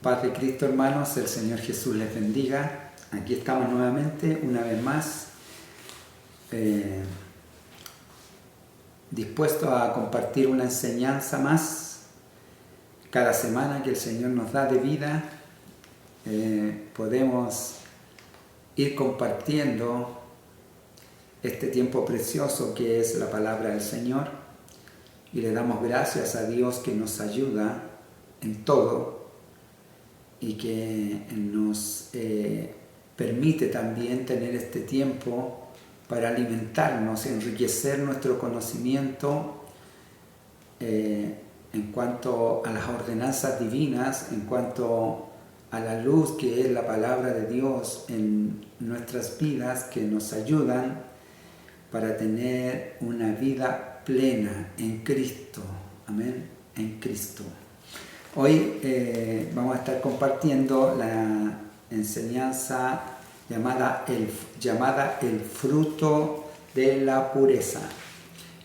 Paz de Cristo, hermanos, el Señor Jesús les bendiga. Aquí estamos nuevamente, una vez más, dispuestos a compartir una enseñanza más cada semana que el Señor nos da de vida. Podemos ir compartiendo este tiempo precioso que es la palabra del Señor, y le damos gracias a Dios que nos ayuda en todo y que nos permite también tener este tiempo para alimentarnos, enriquecer nuestro conocimiento en cuanto a las ordenanzas divinas, en cuanto a la luz que es la palabra de Dios en nuestras vidas, que nos ayudan para tener una vida plena en Cristo. Amén, en Cristo. Hoy vamos a estar compartiendo la enseñanza llamada el fruto de la pureza.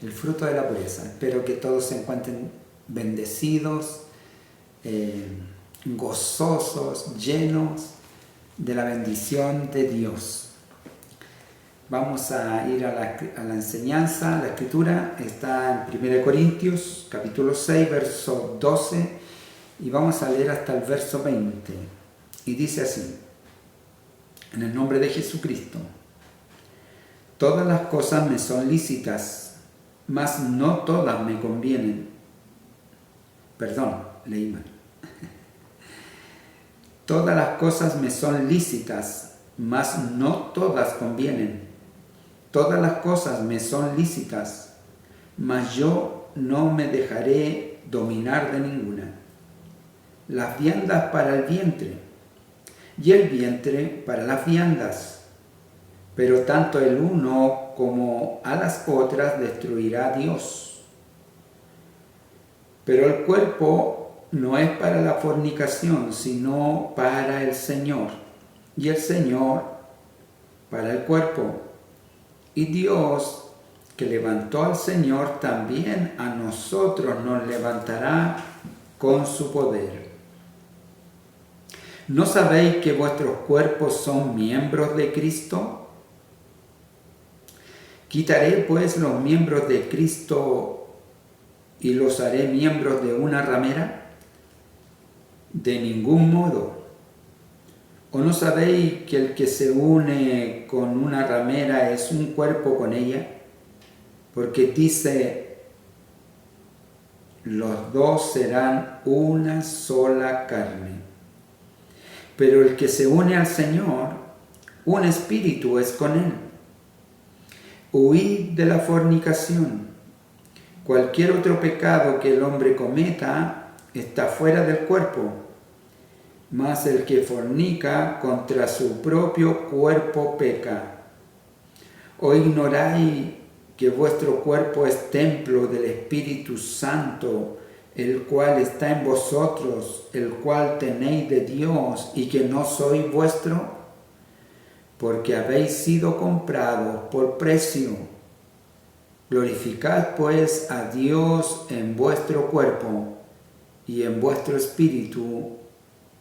El fruto de la pureza. Espero que todos se encuentren bendecidos, gozosos, llenos de la bendición de Dios. Vamos a ir a la enseñanza. La escritura está en 1 Corintios, capítulo 6, verso 12, y vamos a leer hasta el verso 20. Y dice así: en el nombre de Jesucristo, todas las cosas me son lícitas, mas no todas me convienen. Perdón, leí mal. Todas las cosas me son lícitas, mas no todas convienen. Todas las cosas me son lícitas, mas yo no me dejaré dominar de ninguna. Las viandas para el vientre, y el vientre para las viandas, pero tanto el uno como a las otras destruirá Dios. Pero el cuerpo no es para la fornicación, sino para el Señor, y el Señor para el cuerpo. Y Dios, que levantó al Señor, también a nosotros nos levantará con su poder. ¿No sabéis que vuestros cuerpos son miembros de Cristo? ¿Quitaré pues los miembros de Cristo y los haré miembros de una ramera? De ningún modo. ¿O no sabéis que el que se une con una ramera es un cuerpo con ella? Porque dice, los dos serán una sola carne. Pero el que se une al Señor, un espíritu es con él. Huid de la fornicación. Cualquier otro pecado que el hombre cometa está fuera del cuerpo, mas el que fornica contra su propio cuerpo peca. ¿O ignoráis que vuestro cuerpo es templo del Espíritu Santo, el cual está en vosotros, el cual tenéis de Dios, y que no sois vuestro? Porque habéis sido comprados por precio. Glorificad pues a Dios en vuestro cuerpo y en vuestro espíritu,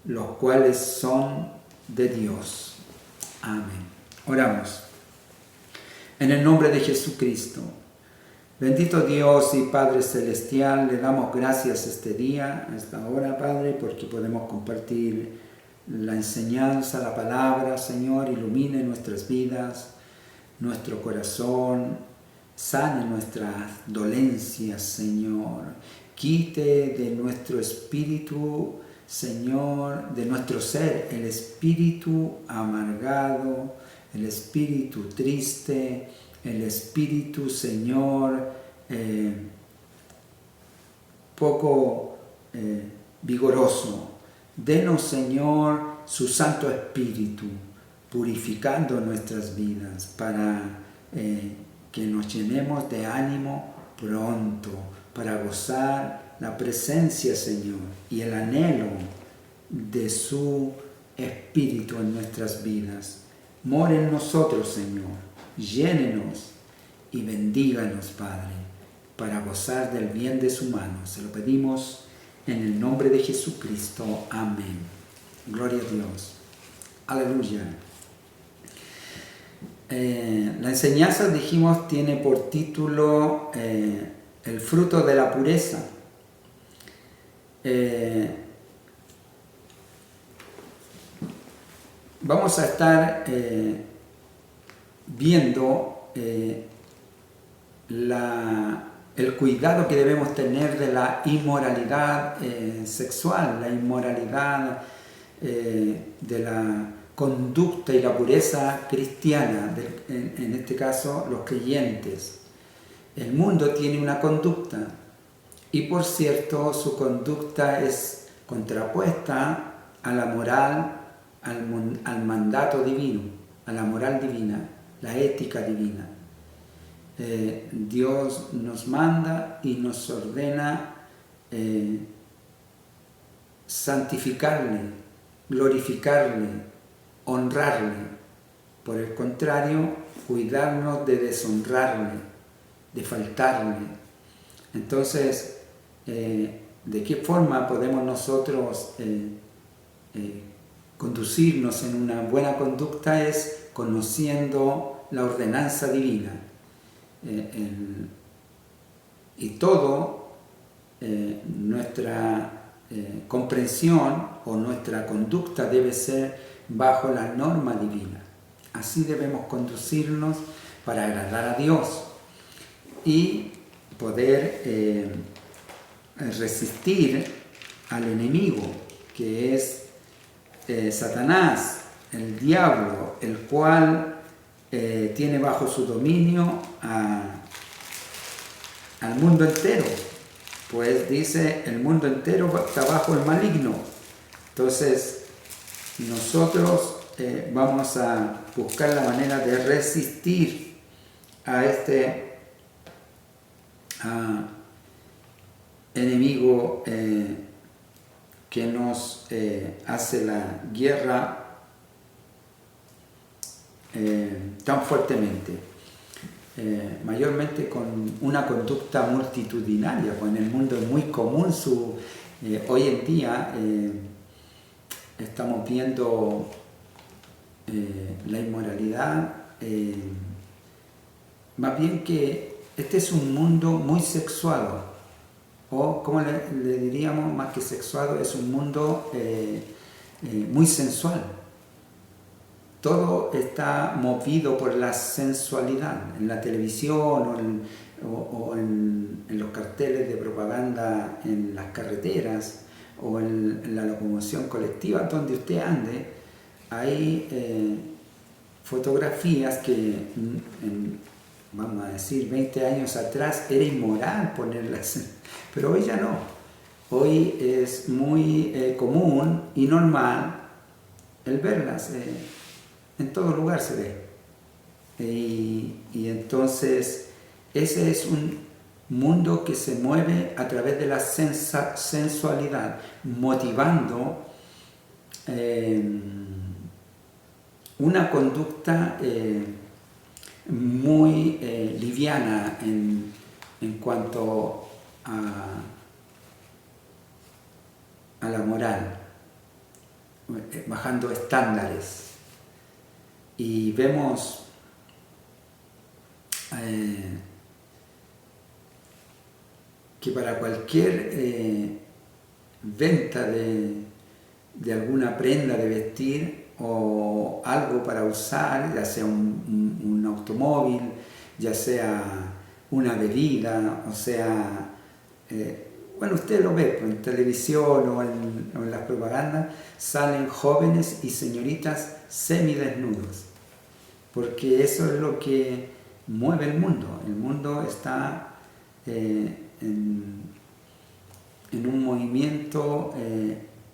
los cuales son de Dios. Amén. Oramos. En el nombre de Jesucristo, bendito Dios y Padre Celestial, le damos gracias este día, a esta hora, Padre, porque podemos compartir la enseñanza, la palabra. Señor, ilumine nuestras vidas, nuestro corazón, sane nuestras dolencias, Señor. Quite de nuestro espíritu, Señor, de nuestro ser, el espíritu amargado, el espíritu triste, el espíritu, Señor, poco vigoroso. Denos, Señor, su Santo Espíritu, purificando nuestras vidas para que nos llenemos de ánimo pronto, para gozar la presencia, Señor, y el anhelo de su Espíritu en nuestras vidas. More en nosotros, Señor, llénenos y bendíganos, Padre, para gozar del bien de su mano. Se lo pedimos en el nombre de Jesucristo. Amén Gloria a Dios. Aleluya. La enseñanza, dijimos, tiene por título el fruto de la pureza. Vamos a estar viendo el cuidado que debemos tener de la inmoralidad sexual, la inmoralidad de la conducta y la pureza cristiana, en este caso los creyentes. El mundo tiene una conducta y, por cierto, su conducta es contrapuesta a la moral, al mandato divino, a la moral divina, la ética divina. Dios nos manda y nos ordena santificarle, glorificarle, honrarle. Por el contrario, cuidarnos de deshonrarle, de faltarle. Entonces, ¿de qué forma podemos nosotros conducirnos en una buena conducta? Es conociendo la ordenanza divina. Y todo, nuestra comprensión o nuestra conducta debe ser bajo la norma divina. Así debemos conducirnos para agradar a Dios y poder resistir al enemigo, que es Satanás, el diablo, el cual tiene bajo su dominio al mundo entero. Pues dice, el mundo entero está bajo el maligno. Entonces, nosotros vamos a buscar la manera de resistir a este enemigo que nos hace la guerra tan fuertemente, mayormente con una conducta multitudinaria, pues en el mundo es muy común hoy en día estamos viendo la inmoralidad, más bien que este es un mundo muy sexuado, o como le diríamos, más que sexuado, es un mundo muy sensual. Todo está movido por la sensualidad, en la televisión o en los carteles de propaganda en las carreteras o en la locomoción colectiva, donde usted ande. Hay fotografías que, vamos a decir, 20 años atrás era inmoral ponerlas, pero hoy ya no. Hoy es muy común y normal el verlas. En todo lugar se ve. Y entonces ese es un mundo que se mueve a través de la sensualidad, motivando una conducta muy liviana en cuanto a la moral, bajando estándares. Y vemos que para cualquier venta de alguna prenda de vestir o algo para usar, ya sea un automóvil, ya sea una bebida, o sea, bueno, usted lo ve en televisión o en las propagandas, salen jóvenes y señoritas semidesnudos, porque eso es lo que mueve el mundo. El mundo está en un movimiento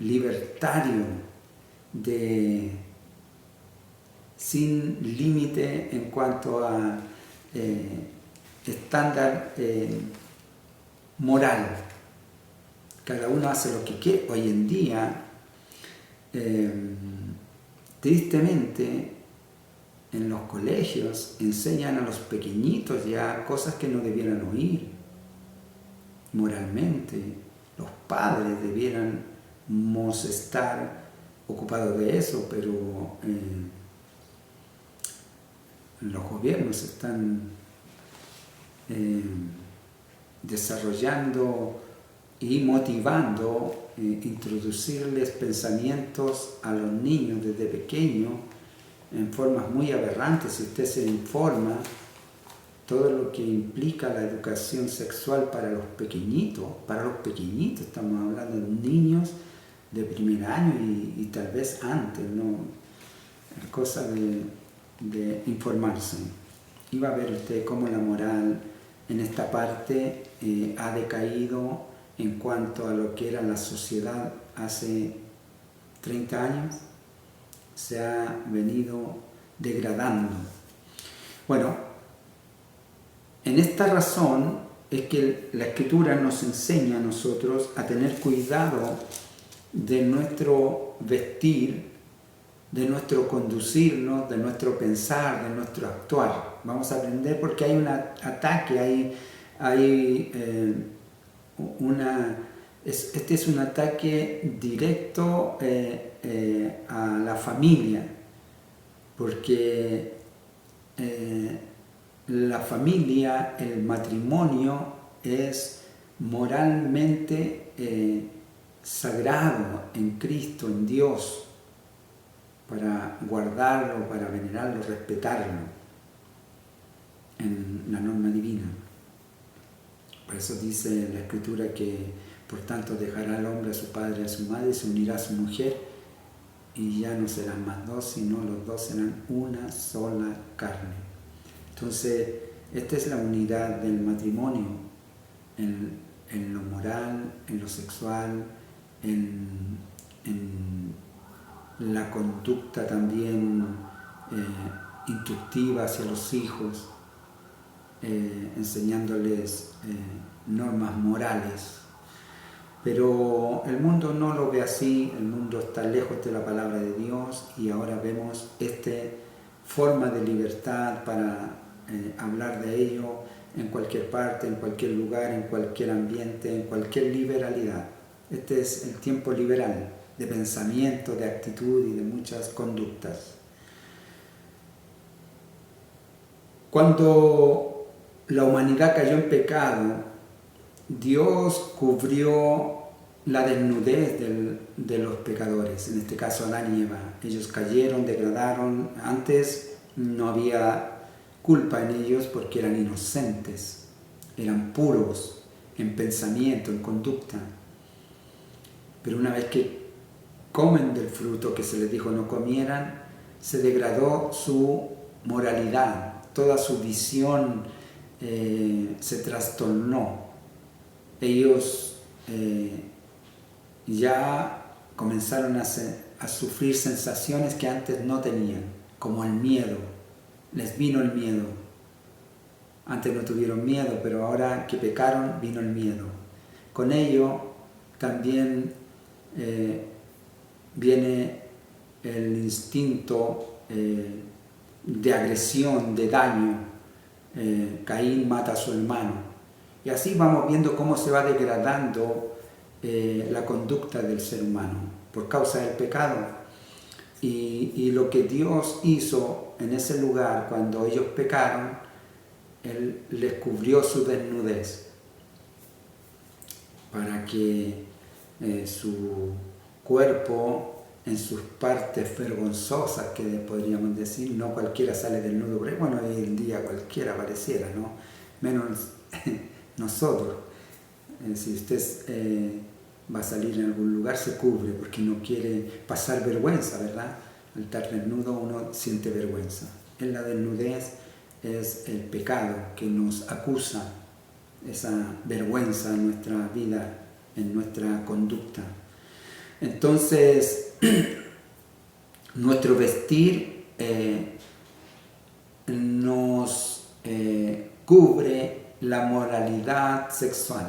libertario, sin límite en cuanto a estándar moral. Cada uno hace lo que quiere. Hoy en día, tristemente, en los colegios enseñan a los pequeñitos ya cosas que no debieran oír. Moralmente, los padres debieran estar ocupados de eso, pero los gobiernos están desarrollando y motivando, introducirles pensamientos a los niños desde pequeños en formas muy aberrantes. Si usted se informa, todo lo que implica la educación sexual para los pequeñitos, estamos hablando de niños de primer año y tal vez antes, ¿no? Es cosa de informarse. Y va a ver usted cómo la moral en esta parte ha decaído en cuanto a lo que era la sociedad hace 30 años, se ha venido degradando. Bueno, en esta razón es que la Escritura nos enseña a nosotros a tener cuidado de nuestro vestir, de nuestro conducirnos, de nuestro pensar, de nuestro actuar. Vamos a aprender porque hay un ataque, este es un ataque directo a la familia, porque la familia, el matrimonio es moralmente sagrado en Cristo, en Dios, para guardarlo, para venerarlo, respetarlo en la norma divina. Por eso dice la Escritura que por tanto dejará al hombre a su padre y a su madre, se unirá a su mujer y ya no serán más dos, sino los dos serán una sola carne. Entonces, esta es la unidad del matrimonio en lo moral, en lo sexual, en la conducta también instructiva hacia los hijos, enseñándoles normas morales. Pero el mundo no lo ve así, el mundo está lejos de la palabra de Dios y ahora vemos esta forma de libertad para hablar de ello en cualquier parte, en cualquier lugar, en cualquier ambiente, en cualquier liberalidad. Este es el tiempo liberal de pensamiento, de actitud y de muchas conductas. Cuando la humanidad cayó en pecado, Dios cubrió la desnudez de los pecadores, en este caso Adán y Eva. Ellos cayeron, degradaron. Antes no había culpa en ellos porque eran inocentes, eran puros en pensamiento, en conducta. Pero una vez que comen del fruto que se les dijo no comieran, se degradó su moralidad, toda su visión se trastornó. Ellos ya comenzaron a sufrir sensaciones que antes no tenían, como el miedo. Les vino el miedo. Antes no tuvieron miedo, pero ahora que pecaron vino el miedo. Con ello también viene el instinto de agresión, de daño. Caín mata a su hermano. Y así vamos viendo cómo se va degradando la conducta del ser humano por causa del pecado. Y lo que Dios hizo en ese lugar cuando ellos pecaron, Él les cubrió su desnudez para que su cuerpo, en sus partes vergonzosas, que podríamos decir, no cualquiera sale desnudo, pero bueno, hoy en día cualquiera pareciera, ¿no? Menos nosotros. Si usted va a salir en algún lugar, se cubre porque no quiere pasar vergüenza, ¿verdad? Al estar desnudo uno siente vergüenza. En la desnudez es el pecado que nos acusa, esa vergüenza en nuestra vida, en nuestra conducta. Entonces, nuestro vestir nos cubre la moralidad sexual.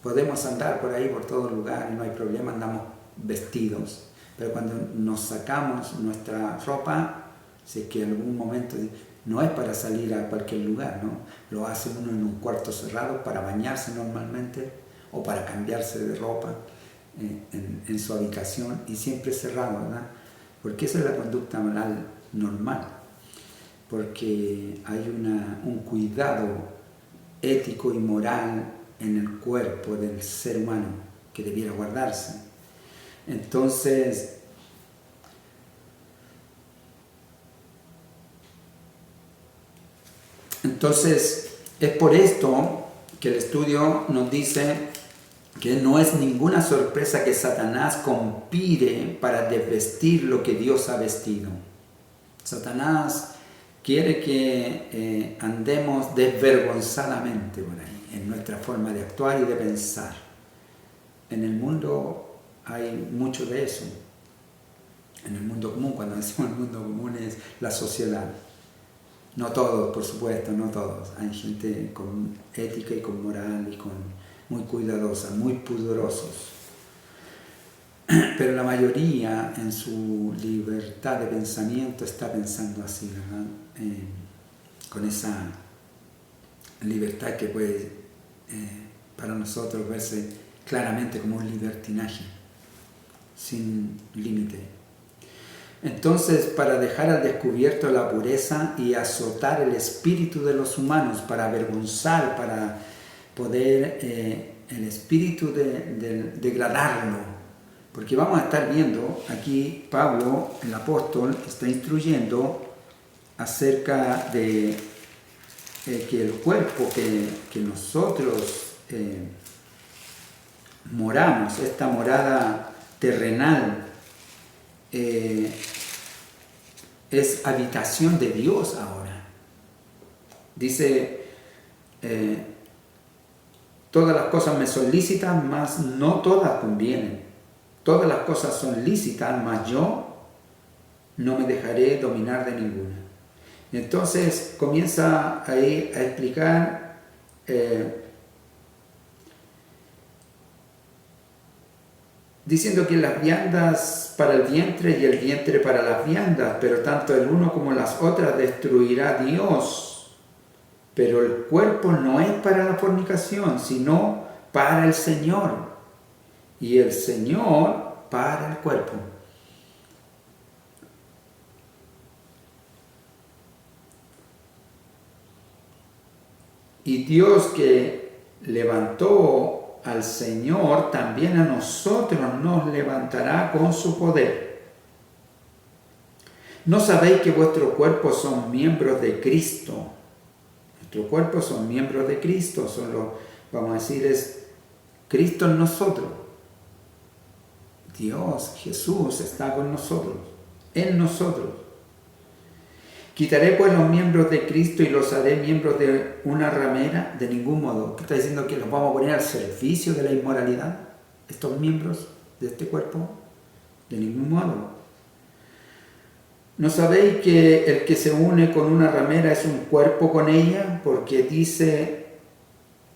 Podemos andar por ahí, por todo lugar, y no hay problema, andamos vestidos. Pero cuando nos sacamos nuestra ropa, si es que en algún momento no es para salir a cualquier lugar, ¿no? Lo hace uno en un cuarto cerrado para bañarse normalmente o para cambiarse de ropa. en su habitación y siempre cerrado, ¿verdad? Porque esa es la conducta moral normal, porque hay un cuidado ético y moral en el cuerpo del ser humano que debiera guardarse. Entonces, es por esto que el estudio nos dice que no es ninguna sorpresa que Satanás conspire para desvestir lo que Dios ha vestido. Satanás quiere que andemos desvergonzadamente por ahí, en nuestra forma de actuar y de pensar. En el mundo hay mucho de eso. En el mundo común, cuando decimos el mundo común, es la sociedad. No todos, por supuesto, no todos. Hay gente con ética y con moral y muy cuidadosa, muy pudorosos. Pero la mayoría en su libertad de pensamiento está pensando así, ¿verdad? Con esa libertad que puede para nosotros verse claramente como un libertinaje, sin límite. Entonces, para dejar al descubierto la pureza y azotar el espíritu de los humanos, para avergonzar, para poder el espíritu de degradarlo. Porque vamos a estar viendo, aquí Pablo, el apóstol, está instruyendo acerca de que el cuerpo que nosotros moramos, esta morada terrenal, es habitación de Dios ahora. Dice, todas las cosas me son lícitas, mas no todas convienen. Todas las cosas son lícitas, mas yo no me dejaré dominar de ninguna. Entonces comienza ahí a explicar diciendo que las viandas para el vientre y el vientre para las viandas, pero tanto el uno como las otras destruirá Dios. Pero el cuerpo no es para la fornicación, sino para el Señor, y el Señor para el cuerpo. Y Dios que levantó al Señor, también a nosotros nos levantará con su poder. ¿No sabéis que vuestros cuerpos son miembros de Cristo? Nuestros cuerpos son miembros de Cristo, vamos a decir, es Cristo en nosotros. Dios, Jesús está con nosotros, en nosotros. ¿Quitaré pues los miembros de Cristo y los haré miembros de una ramera? De ningún modo. ¿Qué está diciendo? ¿Que los vamos a poner al servicio de la inmoralidad? ¿Estos miembros de este cuerpo? De ningún modo. ¿No sabéis que el que se une con una ramera es un cuerpo con ella? Porque dice,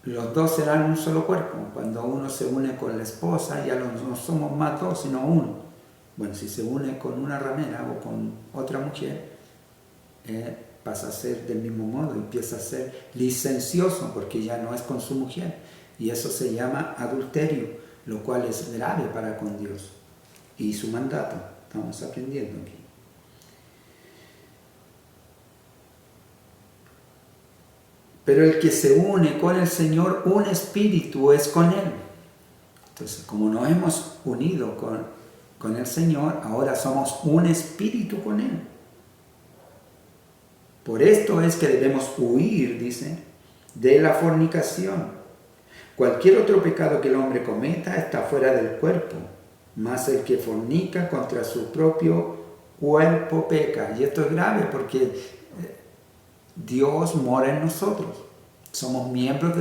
los dos serán un solo cuerpo. Cuando uno se une con la esposa, ya no somos más dos, sino uno. Bueno, si se une con una ramera o con otra mujer, pasa a ser del mismo modo, empieza a ser licencioso porque ya no es con su mujer, y eso se llama adulterio, lo cual es grave para con Dios y su mandato. Estamos aprendiendo aquí. Pero el que se une con el Señor, un espíritu es con Él. Entonces, como nos hemos unido con el Señor, ahora somos un espíritu con Él. Por esto es que debemos huir, dice, de la fornicación. Cualquier otro pecado que el hombre cometa está fuera del cuerpo, mas el que fornica contra su propio cuerpo peca. Y esto es grave porque Dios mora en nosotros. Somos miembros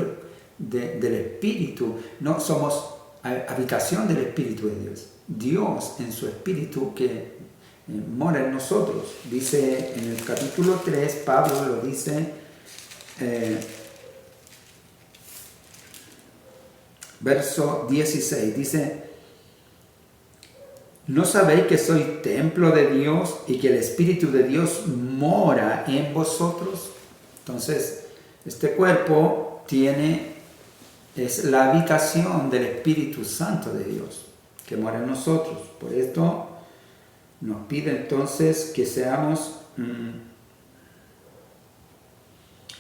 del Espíritu, no somos habitación del Espíritu de Dios. Dios en su Espíritu que mora en nosotros. Dice en el capítulo 3, Pablo lo dice, verso 16, dice, ¿no sabéis que sois templo de Dios y que el Espíritu de Dios mora en vosotros? Entonces, este cuerpo es la habitación del Espíritu Santo de Dios. que mora en nosotros. Por esto nos pide entonces que seamos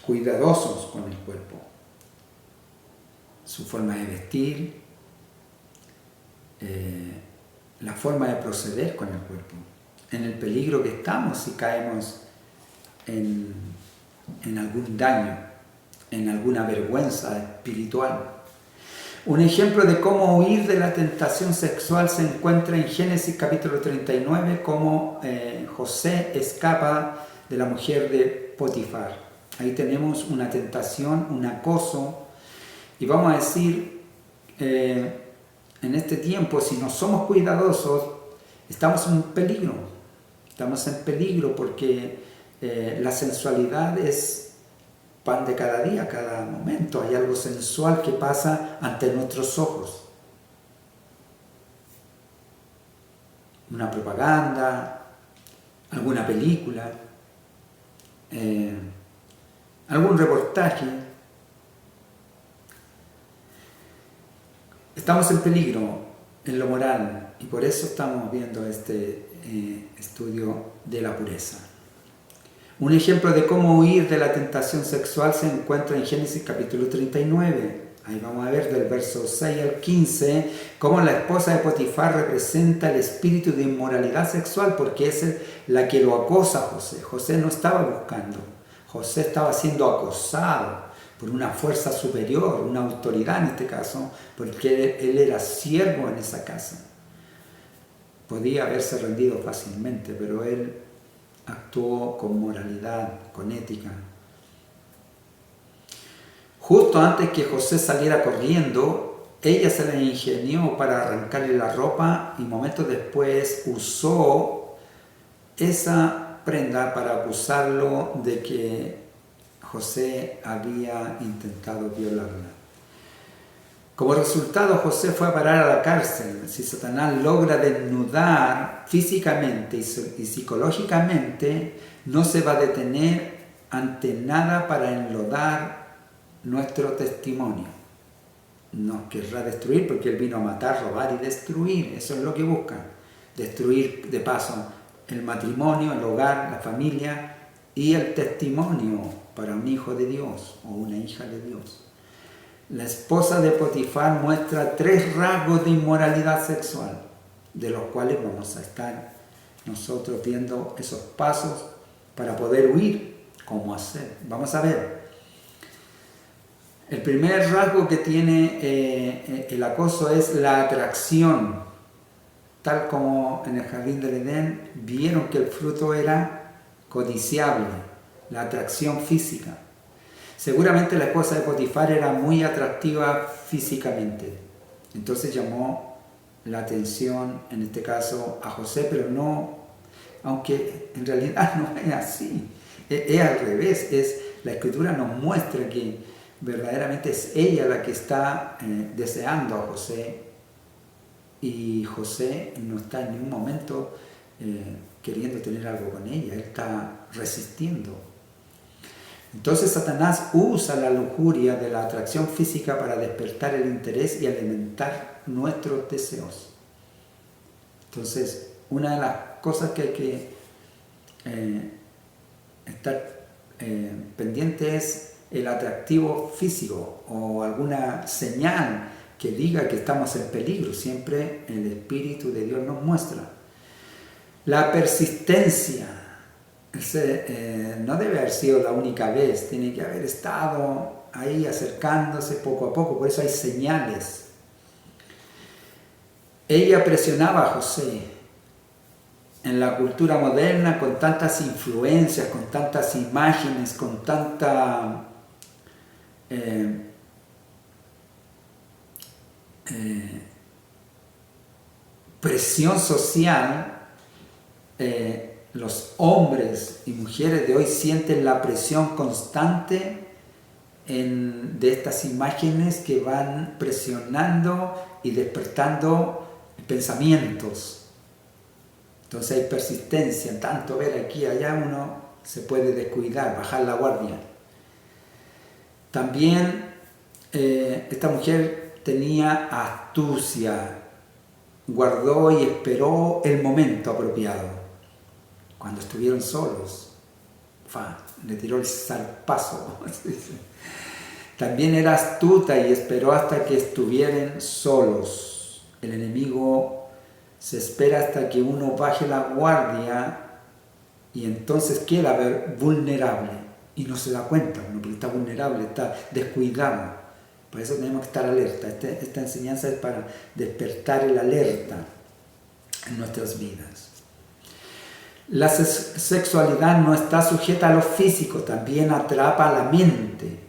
cuidadosos con el cuerpo, su forma de vestir, la forma de proceder con el cuerpo, en el peligro que estamos si caemos en algún daño, en alguna vergüenza espiritual. Un ejemplo de cómo huir de la tentación sexual se encuentra en Génesis capítulo 39, cómo José escapa de la mujer de Potifar. Ahí tenemos una tentación, un acoso, y vamos a decir, en este tiempo, si no somos cuidadosos, estamos en peligro. Estamos en peligro porque la sensualidad es pan de cada día, cada momento. Hay algo sensual que pasa ante nuestros ojos. Una propaganda, alguna película, algún reportaje. Estamos en peligro en lo moral y por eso estamos viendo este estudio de la pureza. Un ejemplo de cómo huir de la tentación sexual se encuentra en Génesis capítulo 39. Ahí vamos a ver del verso 6 al 15 cómo la esposa de Potifar representa el espíritu de inmoralidad sexual, porque es la que lo acosa a José. José no estaba buscando, José estaba siendo acosado por una fuerza superior, una autoridad en este caso, porque él era siervo en esa casa. Podía haberse rendido fácilmente, pero él actuó con moralidad, con ética. Justo antes que José saliera corriendo, ella se la ingenió para arrancarle la ropa y momentos después usó esa prenda para acusarlo de que José había intentado violarla. Como resultado, José fue a parar a la cárcel. Si Satanás logra desnudar físicamente y psicológicamente, no se va a detener ante nada para enlodar nuestro testimonio. Nos querrá destruir porque él vino a matar, robar y destruir. Eso es lo que busca. Destruir de paso el matrimonio, el hogar, la familia y el testimonio para un hijo de Dios o una hija de Dios. La esposa de Potifar muestra 3 rasgos de inmoralidad sexual, de los cuales vamos a estar nosotros viendo esos pasos para poder huir, cómo hacer. Vamos a ver. El primer rasgo que tiene el acoso es la atracción. Tal como en el jardín del Edén vieron que el fruto era codiciable, la atracción física. Seguramente la esposa de Potifar era muy atractiva físicamente. Entonces llamó la atención, en este caso, a José, pero no, aunque en realidad no es así. Es al revés. La Escritura nos muestra que verdaderamente es ella la que está deseando a José. Y José no está en ningún momento queriendo tener algo con ella. Él está resistiendo. Entonces Satanás usa la lujuria de la atracción física para despertar el interés y alimentar nuestros deseos. Entonces, una de las cosas que hay que estar pendiente es el atractivo físico o alguna señal que diga que estamos en peligro. Siempre el Espíritu de Dios nos muestra. La persistencia. No debe haber sido la única vez, tiene que haber estado ahí acercándose poco a poco, por eso hay señales. Ella presionaba a José. En la cultura moderna, con tantas influencias, con tantas imágenes, con tanta presión social, los hombres y mujeres de hoy sienten la presión constante de estas imágenes que van presionando y despertando pensamientos. Entonces hay persistencia, tanto ver aquí y allá uno se puede descuidar, bajar la guardia. También esta mujer tenía astucia, guardó y esperó el momento apropiado. Cuando estuvieron solos, le tiró el zarpazo. También era astuta y esperó hasta que estuvieran solos. El enemigo se espera hasta que uno baje la guardia y entonces queda vulnerable y no se da cuenta, uno que está vulnerable, está descuidado. Por eso tenemos que estar alerta. Esta enseñanza es para despertar el alerta en nuestras vidas. La sexualidad no está sujeta a lo físico, también atrapa a la mente.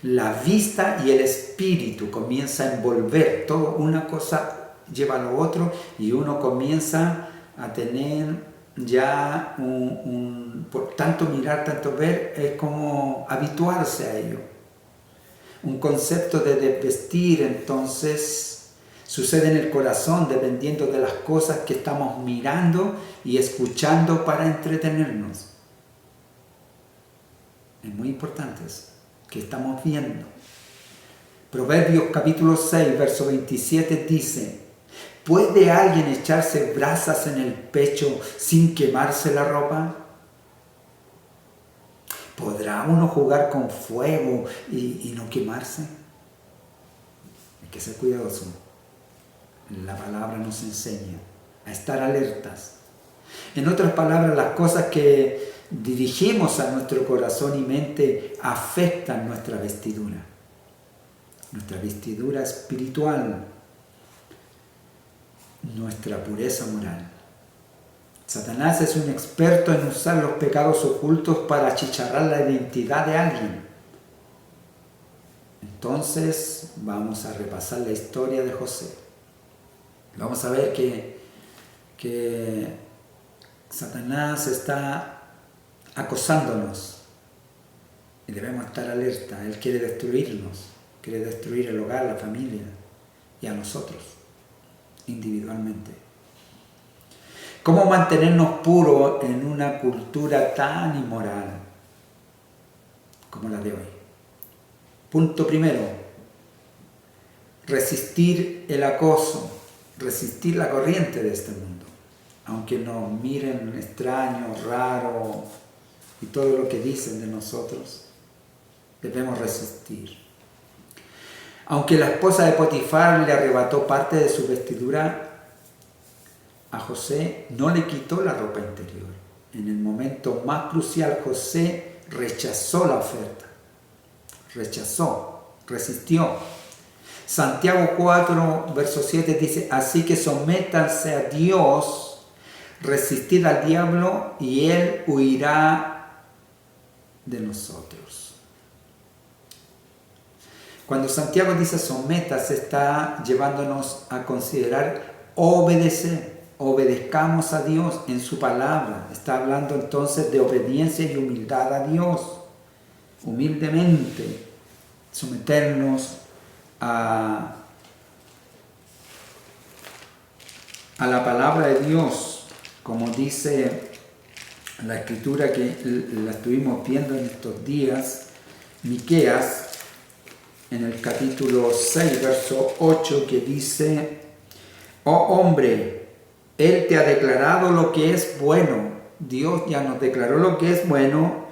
La vista y el espíritu comienza a envolver. Todo, una cosa lleva a lo otro y uno comienza a tener ya por tanto mirar, tanto ver, es como habituarse a ello. Un concepto de desvestir, entonces, sucede en el corazón dependiendo de las cosas que estamos mirando y escuchando para entretenernos. Es muy importante eso, que estamos viendo. Proverbios capítulo 6, verso 27 dice: ¿puede alguien echarse brasas en el pecho sin quemarse la ropa? ¿Podrá uno jugar con fuego y no quemarse? Hay que ser cuidadoso. La palabra nos enseña a estar alertas. En otras palabras, las cosas que dirigimos a nuestro corazón y mente afectan nuestra vestidura espiritual, nuestra pureza moral. Satanás es un experto en usar los pecados ocultos para achicharrar la identidad de alguien. Entonces vamos a repasar la historia de José. Vamos a ver que Satanás está acosándonos y debemos estar alerta. Él quiere destruirnos, quiere destruir el hogar, la familia y a nosotros individualmente. ¿Cómo mantenernos puros en una cultura tan inmoral como la de hoy? Punto primero, resistir el acoso, resistir la corriente de este mundo. Aunque nos miren extraños, raros y todo lo que dicen de nosotros, debemos resistir. Aunque la esposa de Potifar le arrebató parte de su vestidura, a José no le quitó la ropa interior. En el momento más crucial, José rechazó la oferta. Resistió. Santiago 4, verso 7 dice: así que sométanse a Dios, resistid al diablo y él huirá de nosotros. Cuando Santiago dice sométase, está llevándonos a considerar obedecer. Obedezcamos a Dios en su palabra. Está hablando entonces de obediencia y humildad a Dios. Humildemente someternos a la palabra de Dios, como dice la escritura que la estuvimos viendo en estos días, Miqueas, en el capítulo 6, verso 8, que dice: oh hombre, Él te ha declarado lo que es bueno. Dios ya nos declaró lo que es bueno.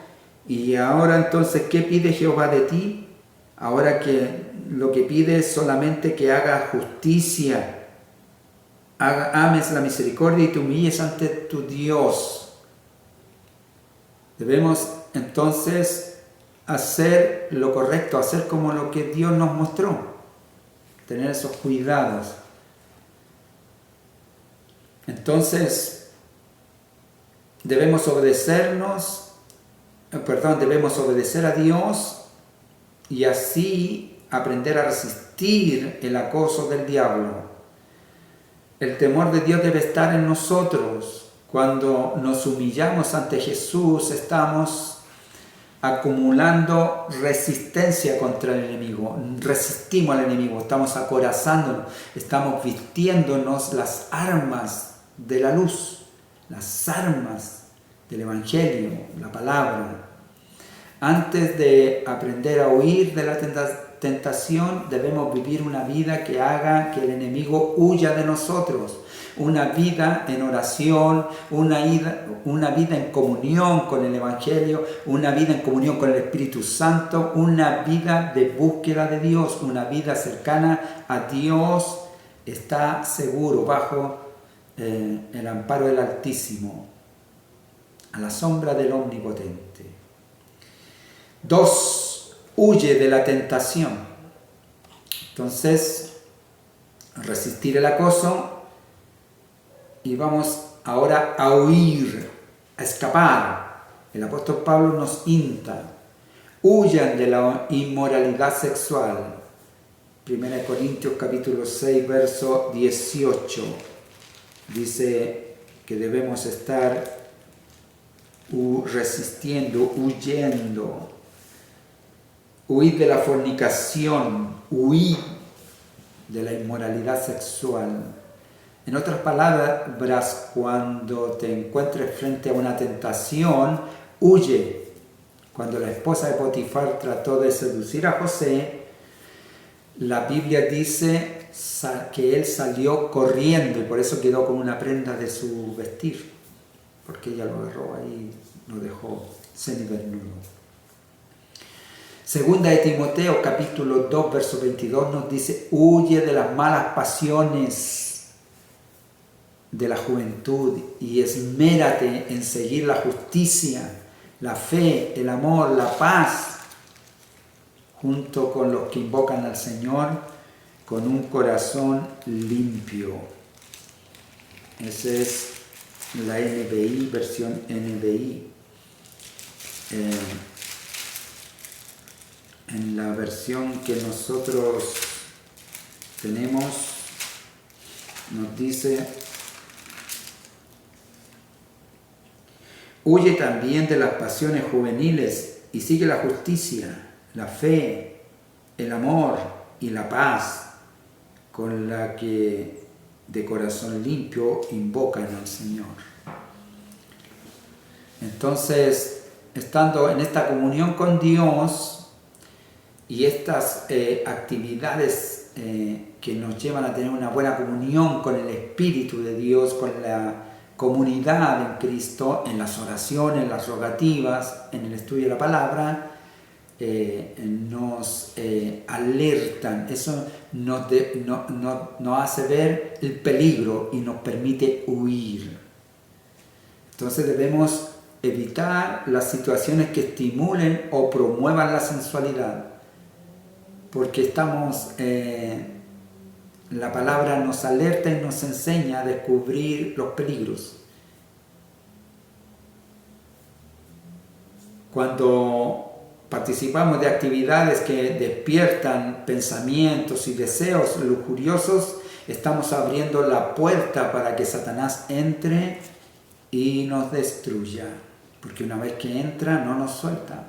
Y ahora entonces, ¿qué pide Jehová de ti? Ahora que lo que pide es solamente que hagas justicia, ames la misericordia y te humilles ante tu Dios. Debemos entonces hacer lo correcto, hacer como lo que Dios nos mostró, tener esos cuidados. Entonces, debemos obedecer a Dios y así aprender a resistir el acoso del diablo. El temor de Dios debe estar en nosotros. Cuando nos humillamos ante Jesús, estamos acumulando resistencia contra el enemigo. Resistimos al enemigo, estamos acorazándonos, estamos vistiéndonos las armas de la luz, las armas del Evangelio, la palabra. Antes de aprender a huir de la tentación, debemos vivir una vida que haga que el enemigo huya de nosotros. Una vida en oración, una vida en comunión con el Evangelio, una vida en comunión con el Espíritu Santo, una vida de búsqueda de Dios, una vida cercana a Dios, está seguro bajo el amparo del Altísimo, a la sombra del Omnipotente. 2. Huye de la tentación. Entonces, resistir el acoso. Y vamos ahora a huir, a escapar. El apóstol Pablo nos insta: huyan de la inmoralidad sexual. 1 Corintios capítulo 6, verso 18. Dice que debemos estar resistiendo, huyendo. Huir de la fornicación, huir de la inmoralidad sexual. En otras palabras, cuando te encuentres frente a una tentación, huye. Cuando la esposa de Potifar trató de seducir a José, la Biblia dice que él salió corriendo y por eso quedó con una prenda de su vestir, porque ella lo agarró ahí y lo dejó semidesnudo. Segunda de Timoteo, capítulo 2, verso 22, nos dice: huye de las malas pasiones de la juventud y esmérate en seguir la justicia, la fe, el amor, la paz, junto con los que invocan al Señor con un corazón limpio. Esa es la NBI, versión NBI. En la versión que nosotros tenemos, nos dice: huye también de las pasiones juveniles y sigue la justicia, la fe, el amor y la paz, con la que de corazón limpio invocan al Señor. Entonces, estando en esta comunión con Dios y estas actividades que nos llevan a tener una buena comunión con el Espíritu de Dios, con la comunidad en Cristo, en las oraciones, en las rogativas, en el estudio de la palabra, nos alertan, eso nos hace ver el peligro y nos permite huir. Entonces debemos evitar las situaciones que estimulen o promuevan la sensualidad, porque la palabra nos alerta y nos enseña a descubrir los peligros. Cuando participamos de actividades que despiertan pensamientos y deseos lujuriosos, estamos abriendo la puerta para que Satanás entre y nos destruya, porque una vez que entra no nos suelta.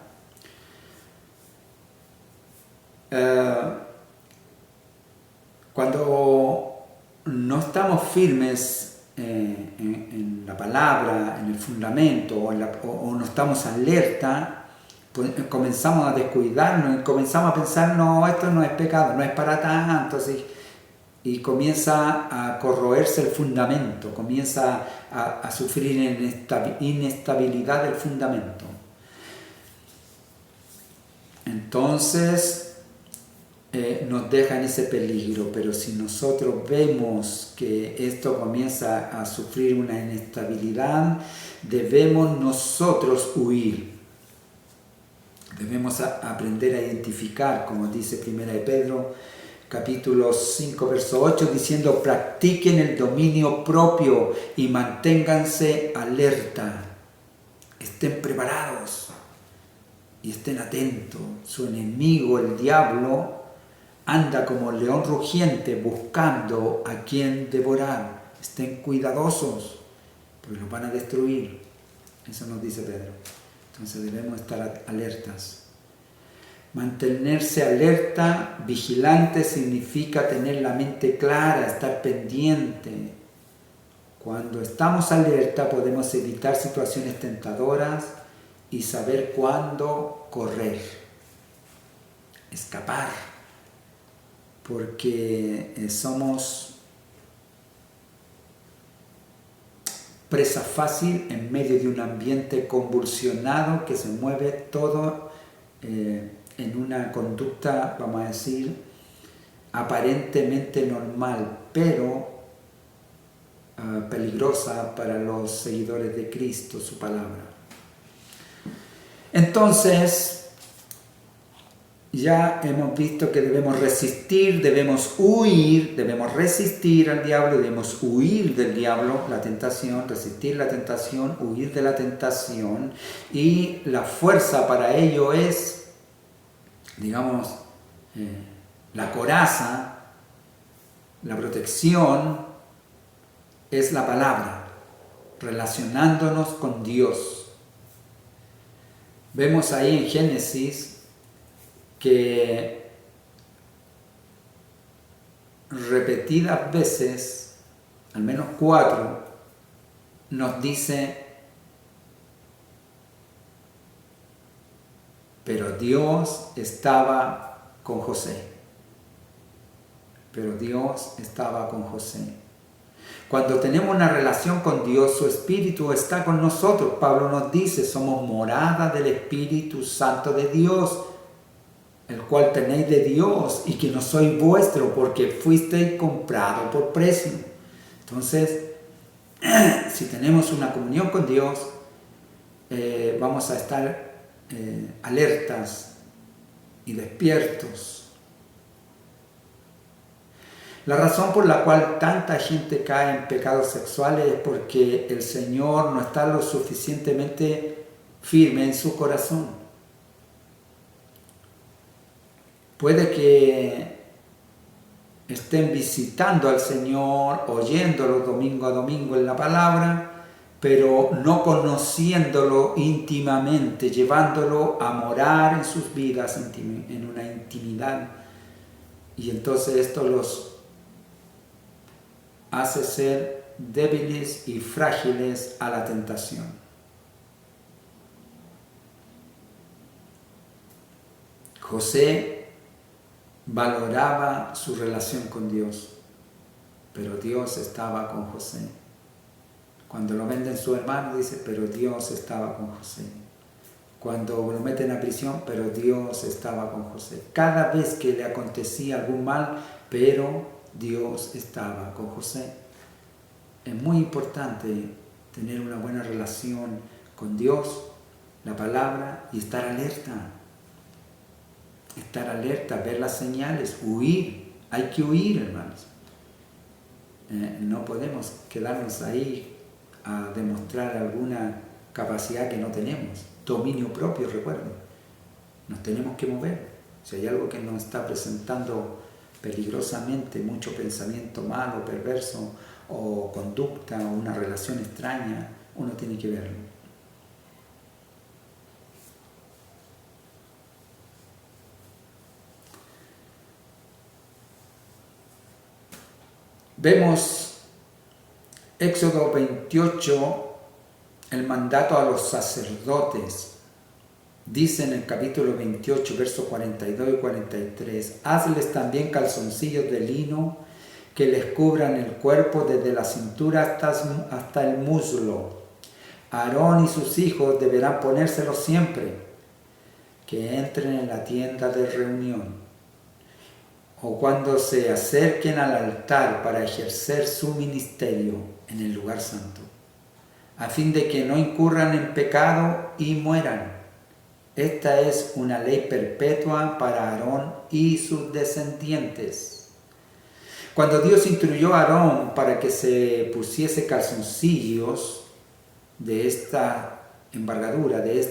Cuando no estamos firmes en la palabra, en el fundamento, o no estamos alerta, pues comenzamos a descuidarnos y comenzamos a pensar: no, esto no es pecado, no es para tanto, así, y comienza a corroerse el fundamento, comienza a sufrir inestabilidad del fundamento. Entonces nos deja en ese peligro, pero si nosotros vemos que esto comienza a sufrir una inestabilidad, debemos nosotros huir. Debemos aprender a identificar, como dice 1 de Pedro, capítulo 5, verso 8, diciendo: practiquen el dominio propio y manténganse alerta. Estén preparados y estén atentos. Su enemigo, el diablo, anda como león rugiente buscando a quien devorar. Estén cuidadosos, porque los van a destruir. Eso nos dice Pedro. Entonces debemos estar alertas. Mantenerse alerta, vigilante, significa tener la mente clara, estar pendiente. Cuando estamos alerta podemos evitar situaciones tentadoras y saber cuándo correr, escapar. porque somos presa fácil en medio de un ambiente convulsionado que se mueve todo en una conducta, vamos a decir, aparentemente normal, pero peligrosa para los seguidores de Cristo, su palabra. Entonces, ya hemos visto que debemos resistir, debemos huir, debemos resistir al diablo, debemos huir del diablo, la tentación, resistir la tentación, huir de la tentación, y la fuerza para ello es, digamos, la coraza, la protección, es la palabra, relacionándonos con Dios. Vemos ahí en Génesis que repetidas veces, al menos 4, nos dice: pero Dios estaba con José. Pero Dios estaba con José. Cuando tenemos una relación con Dios, su Espíritu está con nosotros. Pablo nos dice: somos morada del Espíritu Santo de Dios, el cual tenéis de Dios, y que no sois vuestro, porque fuisteis comprado por precio. Entonces, si tenemos una comunión con Dios, vamos a estar alertas y despiertos. La razón por la cual tanta gente cae en pecados sexuales es porque el Señor no está lo suficientemente firme en su corazón. Puede que estén visitando al Señor, oyéndolo domingo a domingo en la palabra, pero no conociéndolo íntimamente, llevándolo a morar en sus vidas en una intimidad. Y entonces esto los hace ser débiles y frágiles a la tentación. José valoraba su relación con Dios, pero Dios estaba con José. Cuando lo venden su hermano, dice: pero Dios estaba con José. Cuando lo meten a prisión, pero Dios estaba con José. Cada vez que le acontecía algún mal, pero Dios estaba con José. Es muy importante tener una buena relación con Dios, la palabra, y estar alerta. Estar alerta, ver las señales, huir. Hay que huir, hermanos. No podemos quedarnos ahí a demostrar alguna capacidad que no tenemos. Dominio propio, recuerden. Nos tenemos que mover. Si hay algo que nos está presentando peligrosamente, mucho pensamiento malo, perverso, o conducta, o una relación extraña, uno tiene que verlo. Vemos Éxodo 28, el mandato a los sacerdotes. Dice en el capítulo 28, versos 42 y 43, hazles también calzoncillos de lino que les cubran el cuerpo desde la cintura hasta el muslo. Aarón y sus hijos deberán ponérselos siempre que entren en la tienda de reunión o cuando se acerquen al altar para ejercer su ministerio en el lugar santo, a fin de que no incurran en pecado y mueran. Esta es una ley perpetua para Aarón y sus descendientes. Cuando Dios instruyó a Aarón para que se pusiese calzoncillos de esta envergadura, desde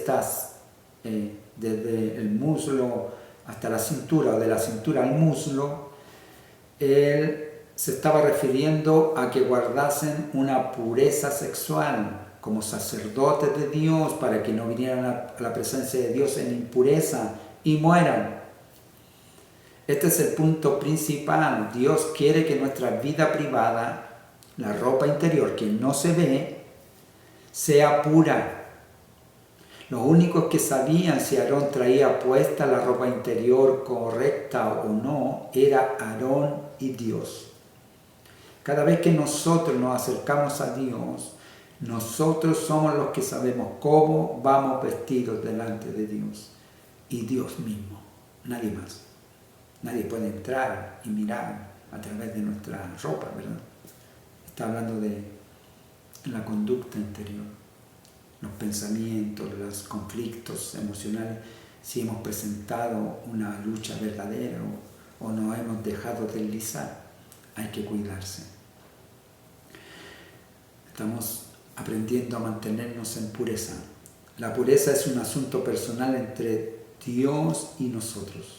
el muslo hasta la cintura, o de la cintura al muslo, él se estaba refiriendo a que guardasen una pureza sexual como sacerdotes de Dios, para que no vinieran a la presencia de Dios en impureza y mueran. Este es el punto principal. Dios quiere que nuestra vida privada, la ropa interior que no se ve, sea pura. Los únicos que sabían si Aarón traía puesta la ropa interior correcta o no era Aarón y Dios. Cada vez que nosotros nos acercamos a Dios, nosotros somos los que sabemos cómo vamos vestidos delante de Dios. Y Dios mismo, nadie más. Nadie puede entrar y mirar a través de nuestra ropa, ¿verdad? Está hablando de la conducta interior, los pensamientos, los conflictos emocionales, si hemos presentado una lucha verdadera o nos hemos dejado deslizar. Hay que cuidarse. Estamos aprendiendo a mantenernos en pureza. La pureza es un asunto personal entre Dios y nosotros.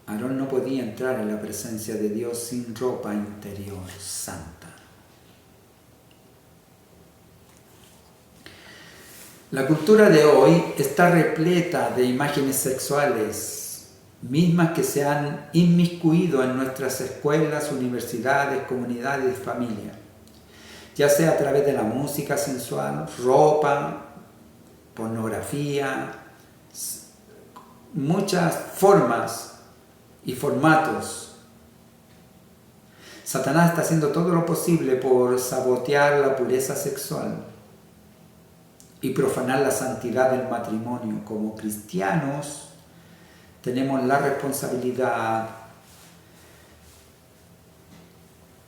Aarón no podía entrar en la presencia de Dios sin ropa interior santa. La cultura de hoy está repleta de imágenes sexuales, mismas que se han inmiscuido en nuestras escuelas, universidades, comunidades y familias, ya sea a través de la música sensual, ropa, pornografía, muchas formas y formatos. Satanás está haciendo todo lo posible por sabotear la pureza sexual y profanar la santidad del matrimonio. Como cristianos tenemos la responsabilidad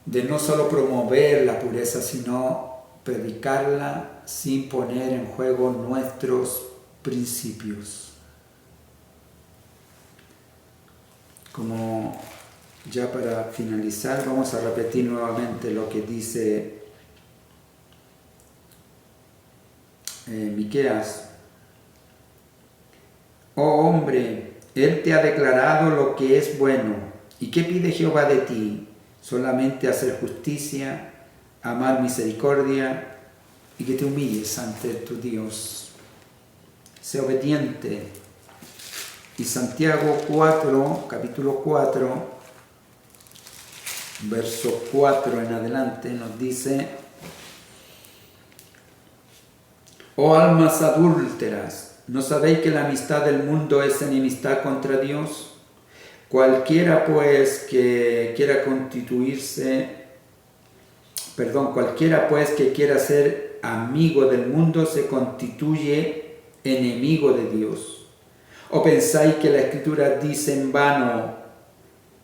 de no solo promover la pureza, sino predicarla sin poner en juego nuestros principios. Como ya para finalizar, vamos a repetir nuevamente lo que dice Miqueas. Oh hombre, Él te ha declarado lo que es bueno. ¿Y qué pide Jehová de ti? Solamente hacer justicia, amar misericordia y que te humilles ante tu Dios. Sé obediente. Y Santiago 4, capítulo 4, verso 4 en adelante nos dice: Oh almas adúlteras, ¿no sabéis que la amistad del mundo es enemistad contra Dios? Cualquiera pues que quiera ser amigo del mundo se constituye enemigo de Dios. ¿O pensáis que la Escritura dice en vano: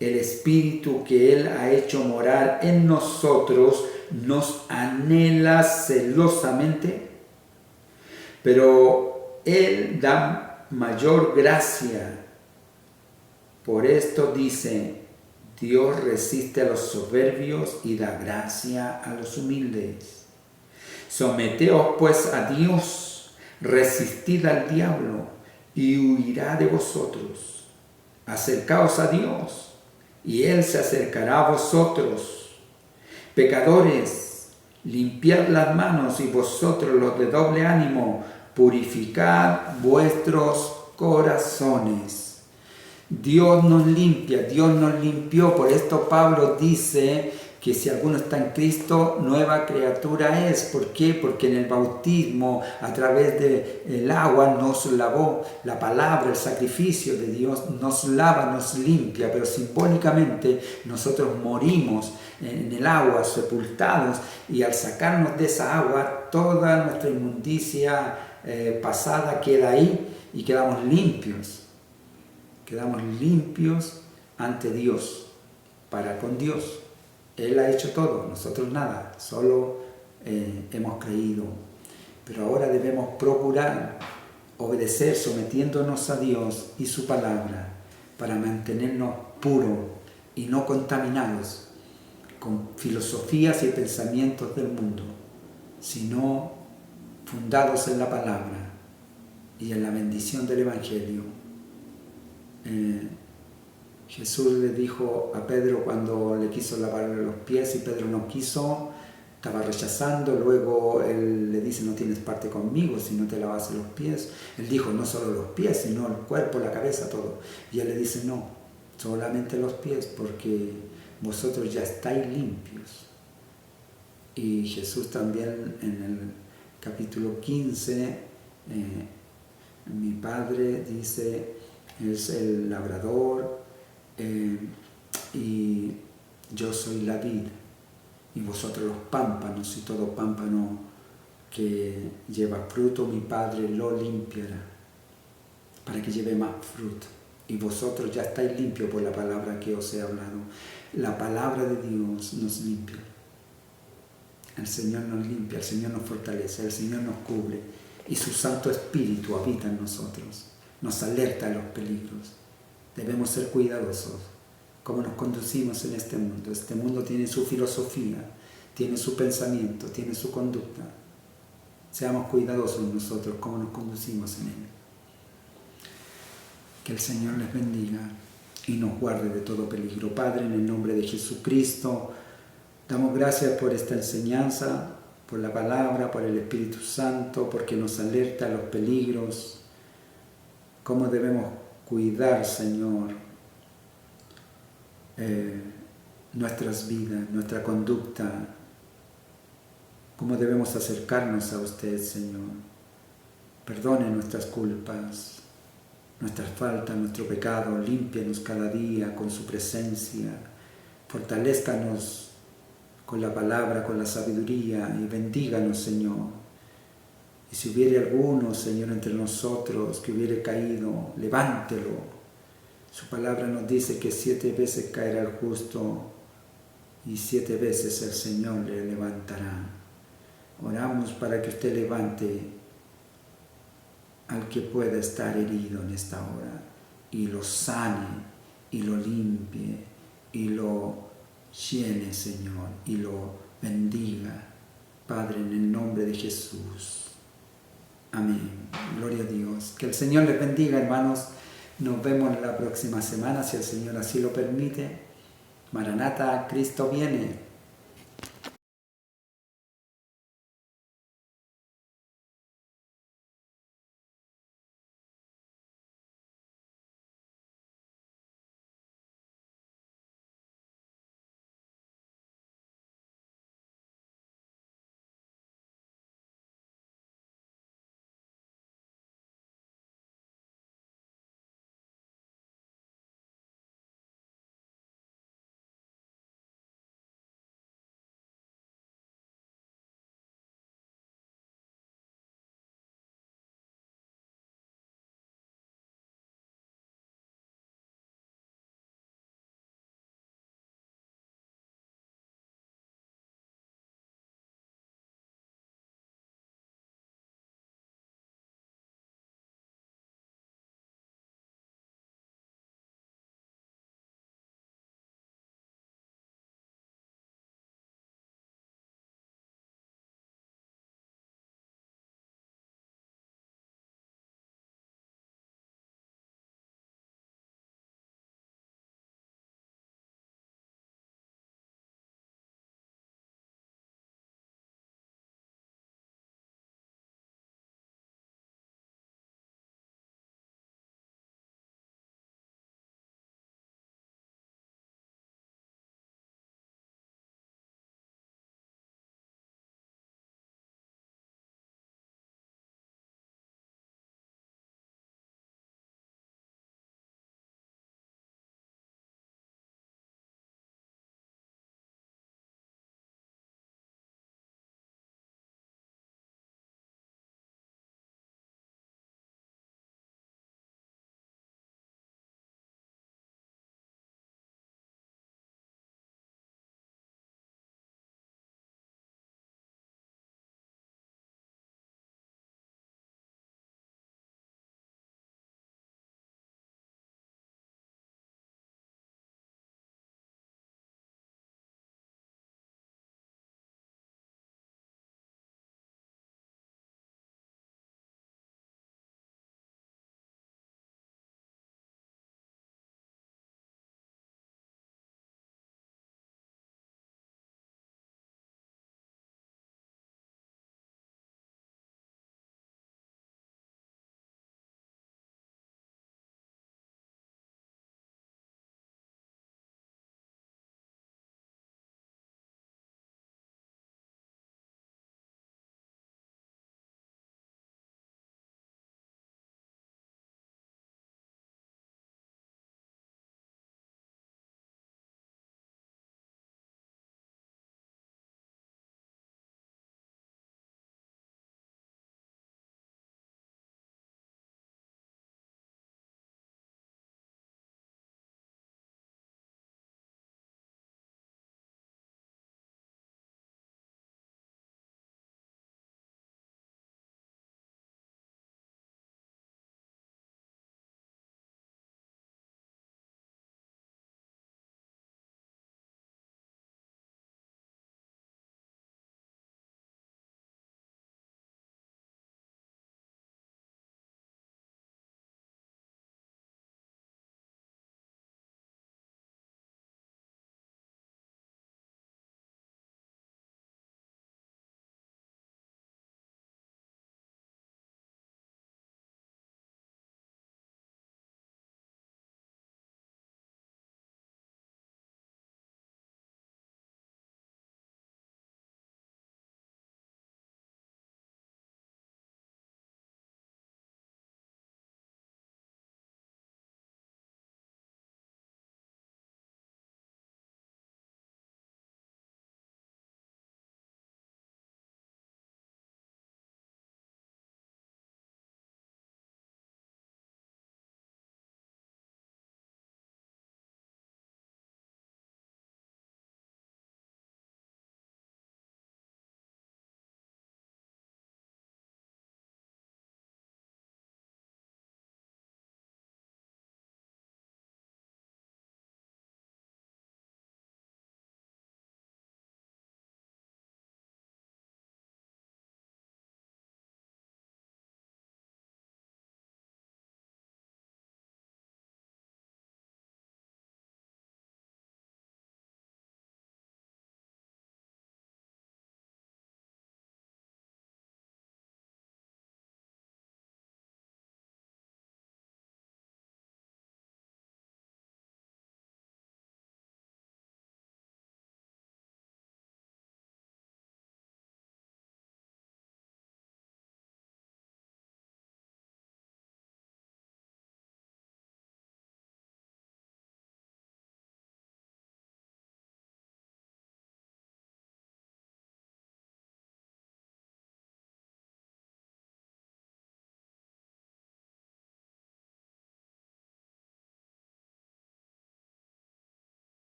el Espíritu que Él ha hecho morar en nosotros nos anhela celosamente? Pero Él da mayor gracia. Por esto dice: Dios resiste a los soberbios y da gracia a los humildes. Someteos pues a Dios, resistid al diablo y huirá de vosotros. Acercaos a Dios y Él se acercará a vosotros. Pecadores, limpiad las manos, y vosotros los de doble ánimo, purificad vuestros corazones. Dios nos limpia, Dios nos limpió. Por esto Pablo dice que si alguno está en Cristo, nueva criatura es. ¿Por qué? Porque en el bautismo, a través del agua, nos lavó. La palabra, el sacrificio de Dios nos lava, nos limpia, pero simbólicamente nosotros morimos en el agua, sepultados, y al sacarnos de esa agua, toda nuestra inmundicia pasada queda ahí y quedamos limpios. Quedamos limpios ante Dios, para con Dios. Él ha hecho todo, nosotros nada, solo hemos creído. Pero ahora debemos procurar obedecer, sometiéndonos a Dios y su palabra, para mantenernos puros y no contaminados con filosofías y pensamientos del mundo, sino fundados en la palabra y en la bendición del Evangelio. Jesús le dijo a Pedro cuando le quiso lavarle los pies y Pedro no quiso, estaba rechazando. Luego él le dice: no tienes parte conmigo si no te lavas los pies. Él dijo: no solo los pies, sino el cuerpo, la cabeza, todo. Y él le dice: no, solamente los pies, porque vosotros ya estáis limpios. Y Jesús también en capítulo 15, mi padre dice, es el labrador y yo soy la vid y vosotros los pámpanos, y todo pámpano que lleva fruto mi padre lo limpiará para que lleve más fruto. Y vosotros ya estáis limpios por la palabra que os he hablado. La palabra de Dios nos limpia. El Señor nos limpia, el Señor nos fortalece, el Señor nos cubre y su Santo Espíritu habita en nosotros, nos alerta a los peligros. Debemos ser cuidadosos cómo nos conducimos en este mundo. Este mundo tiene su filosofía, tiene su pensamiento, tiene su conducta. Seamos cuidadosos nosotros cómo nos conducimos en él. Que el Señor les bendiga y nos guarde de todo peligro. Padre, en el nombre de Jesucristo, damos gracias por esta enseñanza, por la palabra, por el Espíritu Santo, porque nos alerta a los peligros, cómo debemos cuidar, Señor, nuestras vidas, nuestra conducta, cómo debemos acercarnos a usted, Señor. Perdone nuestras culpas, nuestras faltas, nuestro pecado, límpianos cada día con su presencia, fortalézcanos con la palabra, con la sabiduría y bendíganos, Señor. Y si hubiere alguno, Señor, entre nosotros que hubiere caído, levántelo. Su palabra nos dice que 7 veces caerá el justo y 7 veces el Señor le levantará. Oramos para que usted levante al que pueda estar herido en esta hora y lo sane y lo limpie y lo llene, Señor, y lo bendiga, Padre, en el nombre de Jesús. Amén. Gloria a Dios. Que el Señor les bendiga, hermanos. Nos vemos la próxima semana, si el Señor así lo permite. Maranata, Cristo viene.